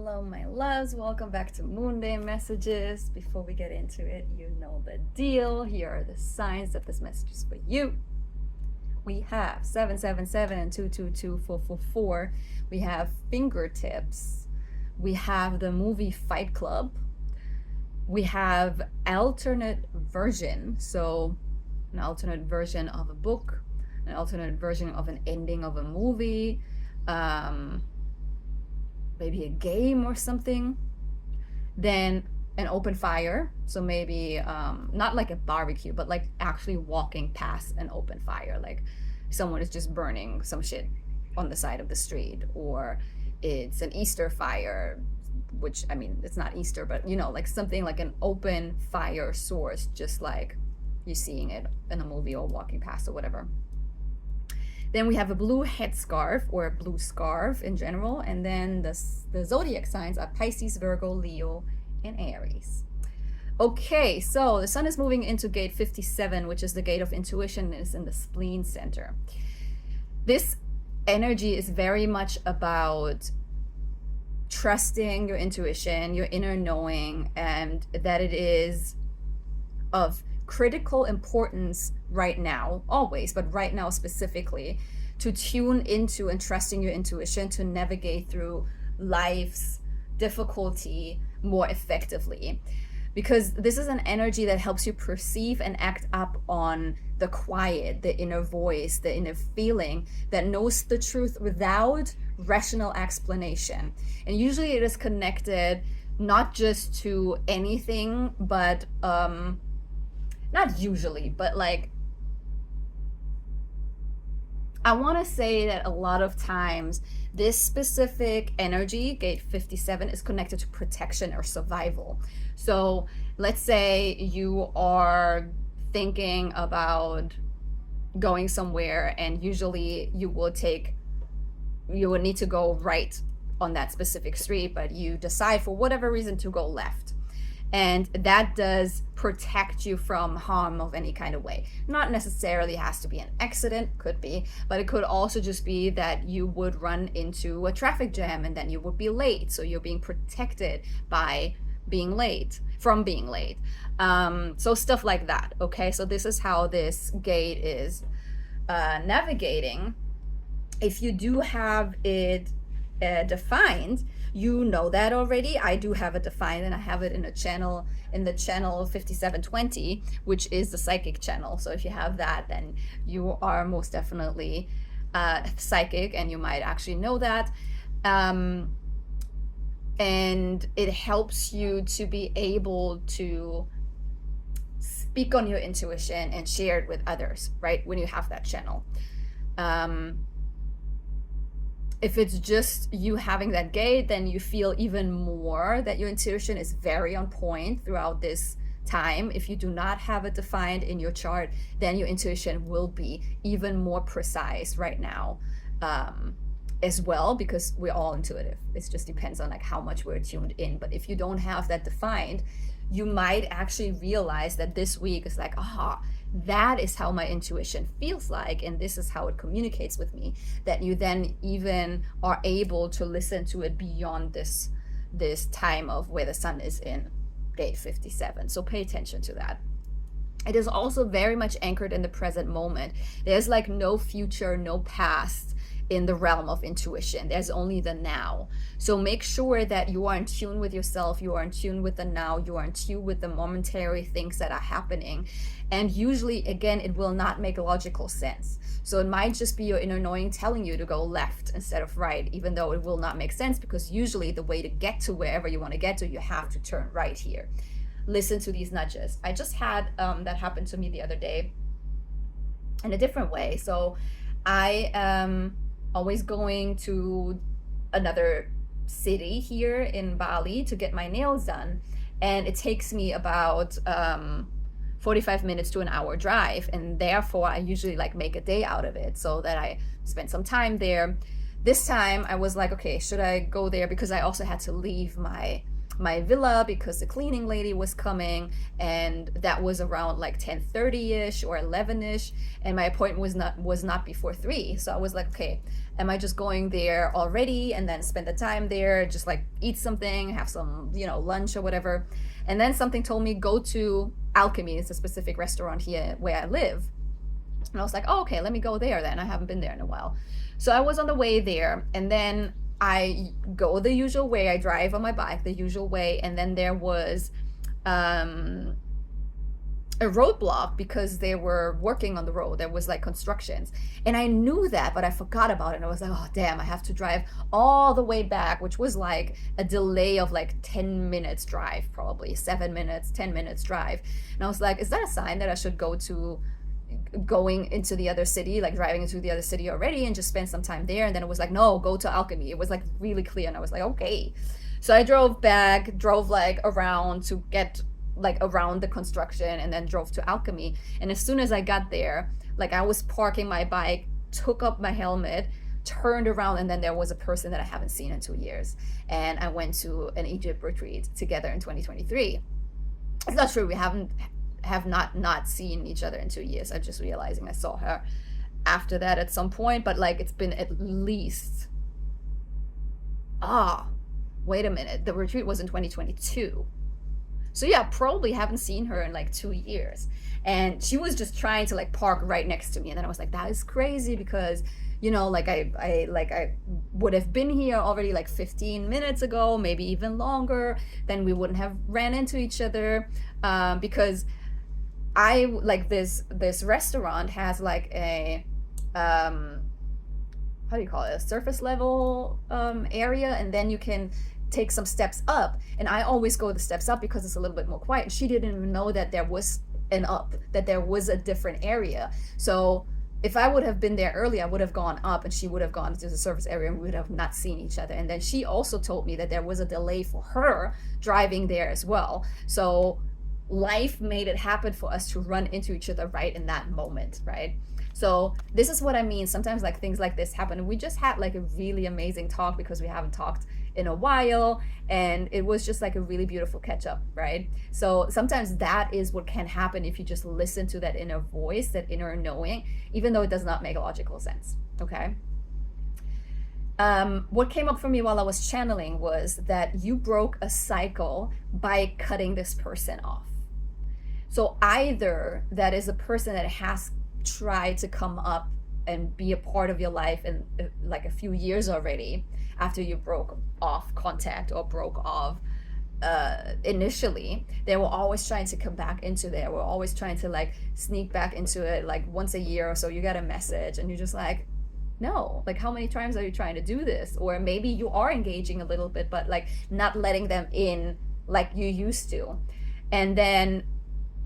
Hello, my loves. Welcome back to Moon Day Messages. Before we get into it, you know the deal. Here are the signs that this message is for you. We have 777 and 222 444. We have fingertips. We have the movie Fight Club. We have alternate version. So, an alternate version of a book, an alternate version of an ending of a movie. Maybe a game or something. Then an open fire, so maybe not like a barbecue, but like actually walking past an open fire, like someone is just burning some shit on the side of the street, or it's an Easter fire, which I mean it's not Easter, but like something like an open fire source, just like you're seeing it in a movie or walking past or whatever. Then we have a blue headscarf, or a blue scarf in general. And then the zodiac signs are Pisces, Virgo, Leo, and Aries. Okay, so the sun is moving into gate 57, which is the gate of intuition, and is in the spleen center. This energy is very much about trusting your intuition, your inner knowing, and that it is of critical importance right now, always, but right now specifically, to tune into and trusting your intuition to navigate through life's difficulty more effectively. Because this is an energy that helps you perceive and act up on the quiet, the inner voice, the inner feeling that knows the truth without rational explanation. And usually it is connected not just to anything, but not usually, but like, I want to say that a lot of times this specific energy, gate 57, is connected to protection or survival. So let's say you are thinking about going somewhere, and usually you would need to go right on that specific street, but you decide for whatever reason to go left. And that does protect you from harm of any kind of way. Not necessarily has to be an accident, could be, but it could also just be that you would run into a traffic jam and then you would be late. So you're being protected by being late, from being late. So stuff like that, okay? So this is how this gate is navigating. If you do have it defined, you know that already. I do have it defined, and I have it in the channel 5720, which is the psychic channel. So if you have that, then you are most definitely psychic, and you might actually know that. And it helps you to be able to speak on your intuition and share it with others, right? When you have that channel. If it's just you having that gate, then you feel even more that your intuition is very on point throughout this time. If you do not have it defined in your chart, then your intuition will be even more precise right now as well, because we're all intuitive. It just depends on like how much we're tuned in. But if you don't have that defined, you might actually realize that this week is like, that is how my intuition feels like, and this is how it communicates with me, that you then even are able to listen to it beyond this time of where the sun is in gate 57. So pay attention to that. It is also very much anchored in the present moment. There's like no future, no past in the realm of intuition. There's only the now. So make sure that you are in tune with yourself, you are in tune with the now, you are in tune with the momentary things that are happening. And usually, again, it will not make logical sense. So it might just be your inner knowing telling you to go left instead of right, even though it will not make sense, because usually the way to get to wherever you want to get to, you have to turn right here. Listen to these nudges. I just had that happen to me the other day in a different way. So I am always going to another city here in Bali to get my nails done, and it takes me about 45 minutes to an hour drive, and therefore I usually like make a day out of it so that I spend some time there. This time I was like, okay, should I go there, because I also had to leave my my villa because the cleaning lady was coming, and that was around like 10:30ish or 11ish, and my appointment was not before 3. So I was like, okay, am I just going there already and then spend the time there, just like eat something, have some, lunch or whatever. And then something told me go to Alchemy. It's a specific restaurant here where I live. And I was like, oh, okay, let me go there then. I haven't been there in a while. So I was on the way there, and then I go the usual way. I drive on my bike the usual way, and then there was a roadblock because they were working on the road. There was like constructions, and I knew that, but I forgot about it. And I was like, oh damn, I have to drive all the way back, which was like a delay of like 10 minutes drive, probably 7 minutes, 10 minutes drive. And I was like, is that a sign that I should going into the other city, like driving into the other city already and just spend some time there? And then it was like, no, go to Alchemy. It was like really clear, and I was like, okay. So I drove like around to get like around the construction, and then drove to Alchemy. And as soon as I got there, like I was parking my bike, took up my helmet, turned around, and then there was a person that I haven't seen in 2 years. And I went to an Egypt retreat together in 2023. It's not true, we have not seen each other in 2 years. I'm just realizing I saw her after that at some point, but like it's been at least wait a minute, the retreat was in 2022. So yeah, probably haven't seen her in like 2 years. And she was just trying to like park right next to me. And then I was like, that is crazy, because like I would have been here already like 15 minutes ago, maybe even longer. Then we wouldn't have ran into each other, because I like this restaurant has like a how do you call it, a surface level area, and then you can take some steps up. And I always go the steps up because it's a little bit more quiet. And she didn't even know that there was an up, that there was a different area. So if I would have been there early, I would have gone up, and she would have gone to the surface area, and we would have not seen each other. And then she also told me that there was a delay for her driving there as well. So life made it happen for us to run into each other right in that moment, right? So this is what I mean. Sometimes like things like this happen. We just had like a really amazing talk because we haven't talked in a while, and it was just like a really beautiful catch up, right? So sometimes that is what can happen if you just listen to that inner voice, that inner knowing, even though it does not make logical sense. Okay. What came up for me while I was channeling was that you broke a cycle by cutting this person off. So either that is a person that has tried to come up and be a part of your life in like a few years already after you broke off contact or broke off initially. They were always trying to come back into there. We're always trying to like sneak back into it, like once a year or so you get a message and you're just like, no, like how many times are you trying to do this? Or maybe you are engaging a little bit, but like not letting them in like you used to. And then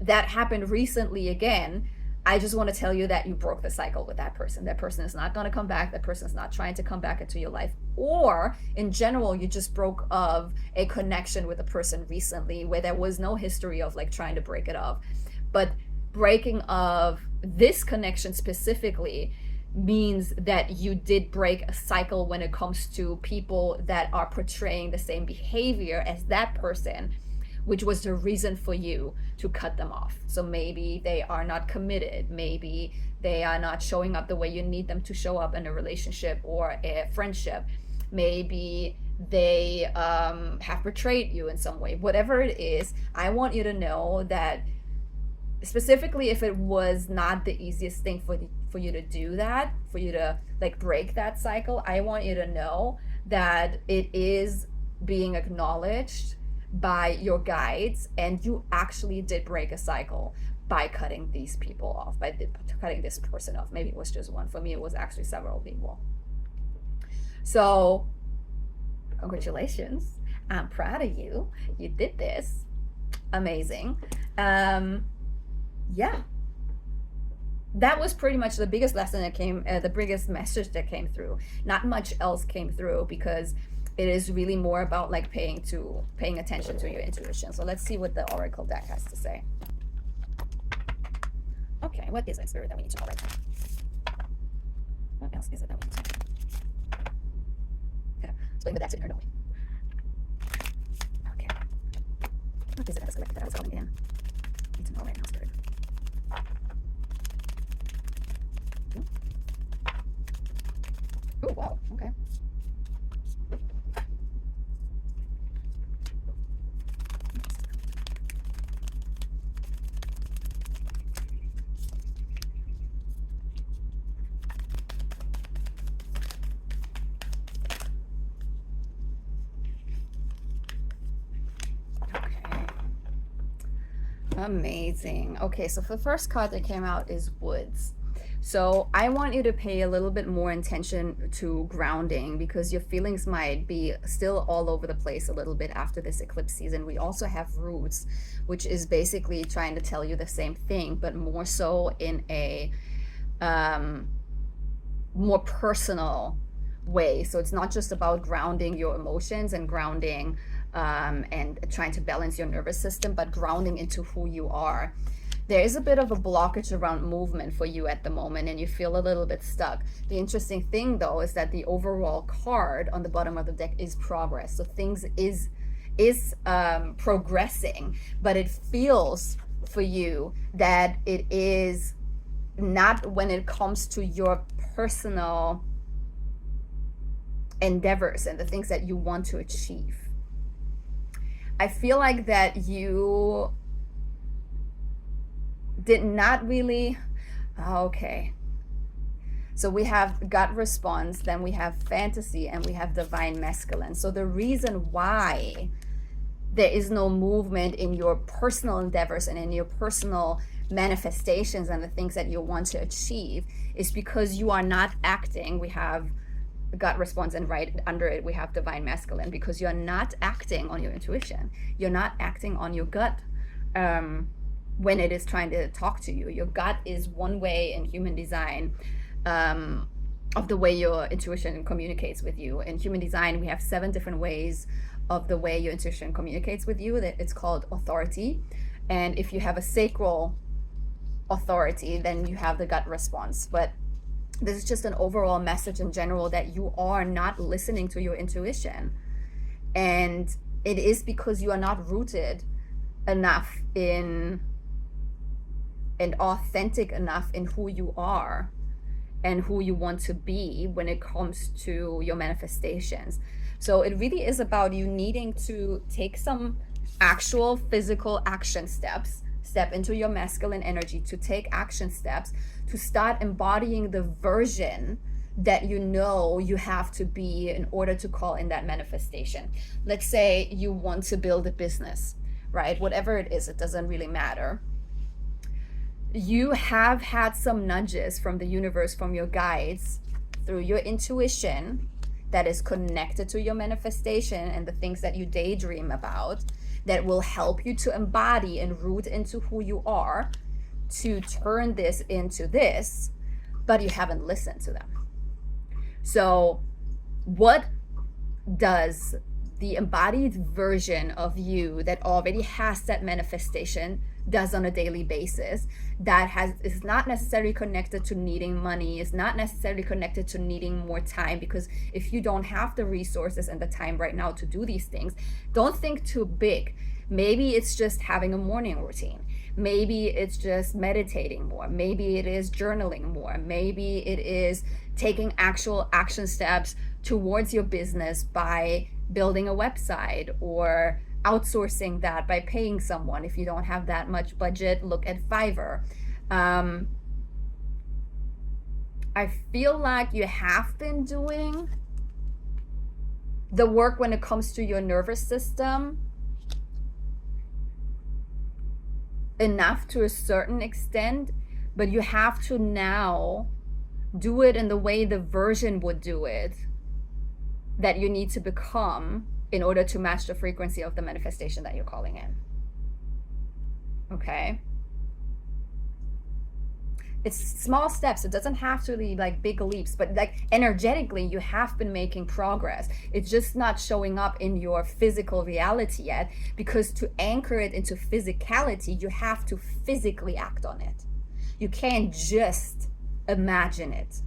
that happened recently again. I just want to tell you that you broke the cycle with that person. That person is not going to come back. That person is not trying to come back into your life. Or in general, you just broke of a connection with a person recently where there was no history of like trying to break it off. But breaking of this connection specifically means that you did break a cycle when it comes to people that are portraying the same behavior as that person, which was the reason for you to cut them off. So maybe they are not committed. Maybe they are not showing up the way you need them to show up in a relationship or a friendship. Maybe they have betrayed you in some way. Whatever it is, I want you to know that specifically if it was not the easiest thing for you to do that, for you to like break that cycle, I want you to know that it is being acknowledged by your guides, and you actually did break a cycle by cutting these people off, by cutting this person off. Maybe it was just one. For me, it was actually several people. So congratulations, I'm proud of you. You did this. Amazing. Yeah, that was pretty much the biggest lesson that came, the biggest message that came through. Not much else came through because it is really more about like paying attention to your intuition. So let's see what the Oracle deck has to say. Okay, what is it, Spirit, that we need to know right now? What else is it that we need to know? Okay, explain the deck's inner knowing. Okay. What is it that was collected that I was calling in? I need to know right now, Spirit. Oh, wow, okay. Amazing. Okay, so the first card that came out is Woods. So I want you to pay a little bit more attention to grounding because your feelings might be still all over the place a little bit after this eclipse season. We also have Roots, which is basically trying to tell you the same thing, but more so in a more personal way. So it's not just about grounding your emotions and grounding and trying to balance your nervous system, but grounding into who you are. There is a bit of a blockage around movement for you at the moment, and you feel a little bit stuck. The interesting thing, though, is that the overall card on the bottom of the deck is progress. So things is progressing, but it feels for you that it is not when it comes to your personal endeavors and the things that you want to achieve. I feel like that you did not really, okay. So we have gut response, then we have fantasy, and we have divine masculine. So the reason why there is no movement in your personal endeavors and in your personal manifestations and the things that you want to achieve is because you are not acting. We have gut response, and right under it we have divine masculine, because you're not acting on your intuition. You're not acting on your gut when it is trying to talk to you. Your gut is one way in human design of the way your intuition communicates with you. In human design, we have 7 different ways of the way your intuition communicates with you. That it's called authority. And if you have a sacral authority, then you have the gut response. But this is just an overall message in general that you are not listening to your intuition. And it is because you are not rooted enough in and authentic enough in who you are and who you want to be when it comes to your manifestations. So it really is about you needing to take some actual physical action steps, step into your masculine energy, to take action steps, to start embodying the version that you know you have to be in order to call in that manifestation. Let's say you want to build a business, right? Whatever it is, it doesn't really matter. You have had some nudges from the universe, from your guides, through your intuition that is connected to your manifestation and the things that you daydream about, that will help you to embody and root into who you are, to turn this into this, but you haven't listened to them. So what does the embodied version of you that already has that manifestation does on a daily basis, that is not necessarily connected to needing money, is not necessarily connected to needing more time, because if you don't have the resources and the time right now to do these things, don't think too big. Maybe it's just having a morning routine. Maybe it's just meditating more. Maybe it is journaling more. Maybe it is taking actual action steps towards your business by building a website, or outsourcing that by paying someone. If you don't have that much budget, look at Fiverr. I feel like you have been doing the work when it comes to your nervous system enough to a certain extent, but you have to now do it in the way the version would do it that you need to become in order to match the frequency of the manifestation that you're calling in. Okay? It's small steps. It doesn't have to be like big leaps, but like energetically, you have been making progress. It's just not showing up in your physical reality yet, because to anchor it into physicality, you have to physically act on it. You can't just imagine it.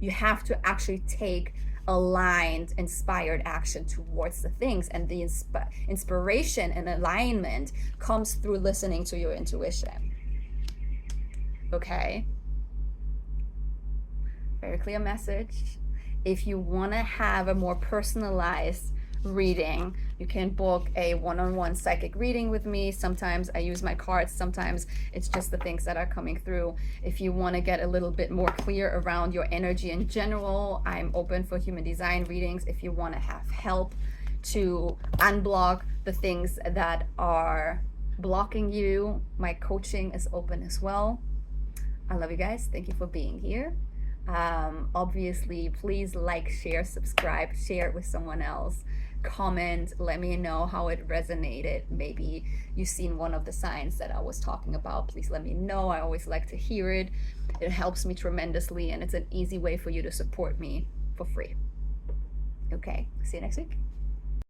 You have to actually take aligned, inspired action towards the things. And the inspiration and alignment comes through listening to your intuition. Okay? Very clear message. If you want to have a more personalized reading, you can book a one-on-one psychic reading with me. Sometimes I use my cards, sometimes it's just the things that are coming through. If you want to get a little bit more clear around your energy in general, I'm open for human design readings. If you want to have help to unblock the things that are blocking you, my coaching is open as well. I love you guys. Thank you for being here. Obviously, please like, share, subscribe, share it with someone else. Comment, let me know how it resonated. Maybe you've seen one of the signs that I was talking about. Please let me know. I always like to hear it. It helps me tremendously, and it's an easy way for you to support me for free. Okay, see you next week.